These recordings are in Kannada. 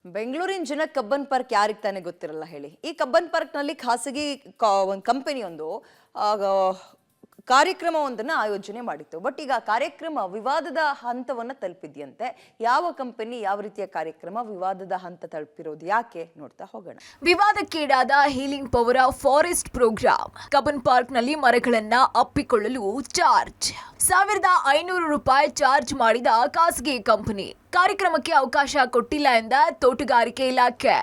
ಬೆಂಗಳೂರಿನ ಜನ ಕಬ್ಬನ್ ಪಾರ್ಕ್ ಯಾರಿಗೆ ತಾನೇ ಗೊತ್ತಿರಲ್ಲ ಹೇಳಿ. ಈ ಕಬ್ಬನ್ ಪಾರ್ಕ್ ನಲ್ಲಿ ಖಾಸಗಿ ಒಂದು ಕಂಪನಿ ಒಂದು ಕಾರ್ಯಕ್ರಮವೊಂದನ್ನು ಆಯೋಜನೆ ಮಾಡಿತ್ತು. ಬಟ್ ಈಗ ಕಾರ್ಯಕ್ರಮ ವಿವಾದದ ಹಂತವನ್ನ ತಲುಪಿದ್ಯಂತೆ. ಯಾವ ಕಂಪನಿ ಯಾವ ರೀತಿಯ ಕಾರ್ಯಕ್ರಮ ವಿವಾದದ ಹಂತ ತಲುಪಿರೋದು ಯಾಕೆ ನೋಡ್ತಾ ಹೋಗೋಣ. ವಿವಾದಕ್ಕೀಡಾದ healing power forest program. Cubbon park ನಲ್ಲಿ ಮರಗಳನ್ನ ಅಪ್ಪಿಕೊಳ್ಳಲು ಚಾರ್ಜ್ ₹1,500 ಚಾರ್ಜ್ ಮಾಡಿದ ಖಾಸಗಿ ಕಂಪನಿ. ಕಾರ್ಯಕ್ರಮಕ್ಕೆ ಅವಕಾಶ ಕೊಟ್ಟಿಲ್ಲ ಎಂದ ತೋಟಗಾರಿಕೆ ಇಲಾಖೆ.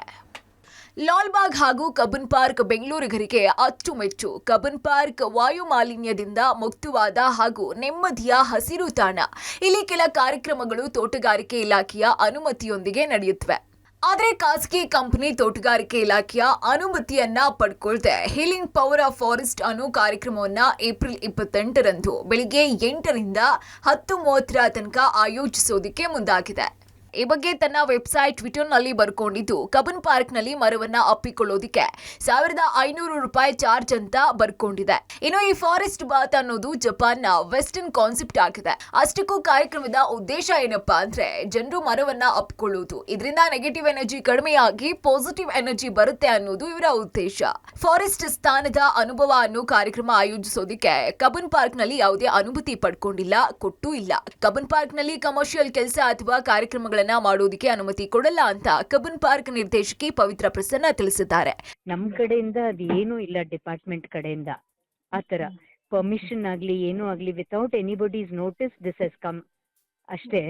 ಲಾಲ್ಬಾಗ್ ಹಾಗೂ ಕಬ್ಬನ್ ಪಾರ್ಕ್ ಬೆಂಗಳೂರಿಗರಿಗೆ ಅಚ್ಚುಮೆಚ್ಚು. ಕಬ್ಬನ್ ಪಾರ್ಕ್ ವಾಯು ಮಾಲಿನ್ಯದಿಂದ ಮುಕ್ತವಾದ ಹಾಗೂ ನೆಮ್ಮದಿಯ ಹಸಿರು ತಾಣ. ಇಲ್ಲಿ ಕೆಲ ಕಾರ್ಯಕ್ರಮಗಳು ತೋಟಗಾರಿಕೆ ಇಲಾಖೆಯ ಅನುಮತಿಯೊಂದಿಗೆ ನಡೆಯುತ್ತವೆ. ಆದರೆ ಖಾಸಗಿ ಕಂಪನಿ ತೋಟಗಾರಿಕೆ ಇಲಾಖೆಯ ಅನುಮತಿಯನ್ನ ಪಡ್ಕೊಳ್ದೆ ಹೀಲಿಂಗ್ ಪವರ್ ಫಾರೆಸ್ಟ್ ಅನ್ನೋ ಕಾರ್ಯಕ್ರಮವನ್ನ ಏಪ್ರಿಲ್ 28ರಂದು ಬೆಳಿಗ್ಗೆ 8ರಿಂದ 10:30 ತನಕ ಆಯೋಜಿಸೋದಕ್ಕೆ ಮುಂದಾಗಿದೆ. ಈ ಬಗ್ಗೆ ತನ್ನ ವೆಬ್ಸೈಟ್ ಟ್ವಿಟರ್ನಲ್ಲಿ ಬರ್ಕೊಂಡಿದ್ದು, ಕಬ್ಬನ್ ಪಾರ್ಕ್ನಲ್ಲಿ ಮರವನ್ನ ಅಪ್ಪಿಕೊಳ್ಳೋದಿಕ್ಕೆ ₹1,500 ಚಾರ್ಜ್ ಅಂತ ಬರ್ಕೊಂಡಿದೆ. ಇನ್ನು ಈ ಫಾರೆಸ್ಟ್ ಬಾತ್ ಅನ್ನೋದು ಜಪಾನ್ನ ವೆಸ್ಟರ್ನ್ ಕಾನ್ಸೆಪ್ಟ್ ಆಗಿದೆ. ಅಷ್ಟಕ್ಕೂ ಕಾರ್ಯಕ್ರಮದ ಉದ್ದೇಶ ಏನಪ್ಪಾ ಅಂದ್ರೆ ಜನರು ಮರವನ್ನ ಅಪ್ಪಿಕೊಳ್ಳುವುದು. ಇದರಿಂದ ನೆಗೆಟಿವ್ ಎನರ್ಜಿ ಕಡಿಮೆಯಾಗಿ ಪಾಸಿಟಿವ್ ಎನರ್ಜಿ ಬರುತ್ತೆ ಅನ್ನೋದು ಇವರ ಉದ್ದೇಶ. ಫಾರೆಸ್ಟ್ ಸ್ಥಾನದ ಅನುಭವ ಅನ್ನೋ ಕಾರ್ಯಕ್ರಮ ಆಯೋಜಿಸೋದಿಕ್ಕೆ ಕಬ್ಬನ್ ಪಾರ್ಕ್ನಲ್ಲಿ ಯಾವುದೇ ಅನುಮತಿ ಪಡ್ಕೊಂಡಿಲ್ಲ, ಕೊಟ್ಟೂ ಇಲ್ಲ. ಕಬ್ಬನ್ ಪಾರ್ಕ್ನಲ್ಲಿ ಕಮರ್ಷಿಯಲ್ ಕೆಲಸ ಅಥವಾ ಕಾರ್ಯಕ್ರಮಗಳ ಮಾಡೋದಕ್ಕೆ ಅನುಮತಿ ಕೊಡಲ್ಲ ಅಂತ ಕಬ್ಬನ್ ಪಾರ್ಕ್ ನಿರ್ದೇಶಕಿ ಪವಿತ್ರ ಪ್ರಸನ್ನ ತಿಳಿಸಿದ್ದಾರೆ. ನಮ್ ಕಡೆಯಿಂದ ಅದು ಏನೂ ಇಲ್ಲ, ಡಿಪಾರ್ಟ್ಮೆಂಟ್ ಕಡೆಯಿಂದ ಆತರ ಪರ್ಮಿಷನ್ ಆಗ್ಲಿ ಏನೂ ಆಗ್ಲಿ without anybody's notice this has come ಅಷ್ಟೇ.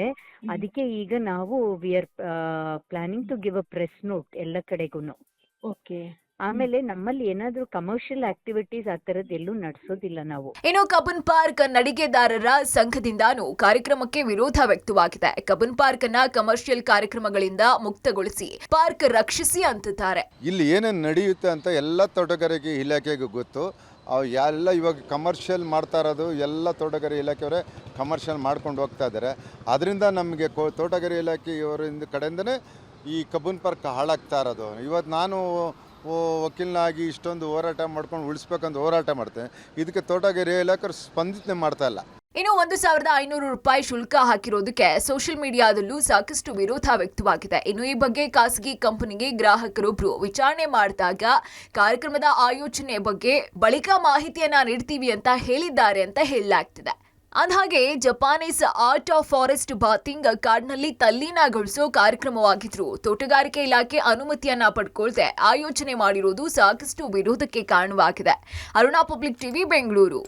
ಅದಕ್ಕೆ ಈಗ ನಾವು we are planning to give a press note ಎಲ್ಲ ಕಡೆಗೂನು. ಓಕೆ. ಆಮೇಲೆ ನಮ್ಮಲ್ಲಿ ಏನಾದ್ರೂ ಕಮರ್ಷಿಯಲ್ ಆಕ್ಟಿವಿಟೀಸ್ ಆ ತರದ್ ಎಲ್ಲೂ ನಡೆಸೋದಿಲ್ಲ ನಾವು. ಇನ್ನು ಕಬ್ಬನ್ ಪಾರ್ಕ್ ನಡಿಗೆದಾರರ ಸಂಘದಿಂದಾನು ಕಾರ್ಯಕ್ರಮಕ್ಕೆ ವಿರೋಧ ವ್ಯಕ್ತವಾಗಿದೆ. ಕಬ್ಬನ್ ಪಾರ್ಕ್ ಅನ್ನ ಕಮರ್ಷಿಯಲ್ ಕಾರ್ಯಕ್ರಮಗಳಿಂದ ಮುಕ್ತಗೊಳಿಸಿ ಪಾರ್ಕ್ ರಕ್ಷಿಸಿ ಅಂತಿದ್ದಾರೆ. ಇಲ್ಲಿ ಏನೇನು ನಡೆಯುತ್ತೆ ಅಂತ ಎಲ್ಲ ತೋಟಗಾರಿಕೆ ಇಲಾಖೆಗೂ ಗೊತ್ತು. ಎಲ್ಲ ಇವಾಗ ಕಮರ್ಷಿಯಲ್ ಮಾಡ್ತಾ ಇರೋದು ಎಲ್ಲ ತೋಟಗಾರಿಕೆ ಇಲಾಖೆಯವರೇ ಕಮರ್ಷಿಯಲ್ ಮಾಡ್ಕೊಂಡು ಹೋಗ್ತಾ ಇದ್ದಾರೆ. ಅದರಿಂದ ನಮಗೆ ತೋಟಗಾರಿಕೆ ಇಲಾಖೆಯವರಿಂದ ಕಡೆಯಿಂದನೇ ಈ ಕಬ್ಬನ್ ಪಾರ್ಕ್ ಹಾಳಾಗ್ತಾ ಇರೋದು. ಇವತ್ತು ನಾನು ವಕೀಲನಾಗಿ ಇಷ್ಟೊಂದು ಹೋರಾಟ ಮಾಡ್ಕೊಂಡು ಉಳಿಸ್ಬೇಕಂತ ಹೋರಾಟ ಮಾಡ್ತೇನೆ. ಇದಕ್ಕೆ ತೋಟಗಾರಿಕೆ ಇಲಾಖೆ ಸ್ಪಂದಿಸನೆ ಮಾಡ್ತಾ ಇಲ್ಲ. ಇನ್ನು ₹1,500 ಶುಲ್ಕ ಹಾಕಿರೋದಕ್ಕೆ ಸೋಷಿಯಲ್ ಮೀಡಿಯಾದಲ್ಲೂ ಸಾಕಷ್ಟು ವಿರೋಧ ವ್ಯಕ್ತವಾಗಿದೆ. ಇನ್ನು ಈ ಬಗ್ಗೆ ಖಾಸಗಿ ಕಂಪನಿಗೆ ಗ್ರಾಹಕರೊಬ್ರು ವಿಚಾರಣೆ ಮಾಡಿದಾಗ ಕಾರ್ಯಕ್ರಮದ ಆಯೋಜನೆ ಬಗ್ಗೆ ಬಳಿಕ ಮಾಹಿತಿಯನ್ನ ನೀಡ್ತೀವಿ ಅಂತ ಹೇಳಿದ್ದಾರೆ ಅಂತ ಹೇಳಲಾಗ್ತಿದೆ. ಅಂದಹಾಗೆ Japanese art of forest bathing ಕಾಡ್ನಲ್ಲಿ ತಲ್ಲೀನಗೊಳಿಸೋ ಕಾರ್ಯಕ್ರಮವಾಗಿದ್ರು ತೋಟಗಾರಿಕೆ ಇಲಾಖೆ ಅನುಮತಿಯನ್ನ ಪಡ್ಕೊಳ್ದೆ ಆಯೋಜನೆ ಮಾಡಿರೋದು ಸಾಕಷ್ಟು ವಿರೋಧಕ್ಕೆ ಕಾರಣವಾಗಿದೆ. Aruna public TV Bengaluru.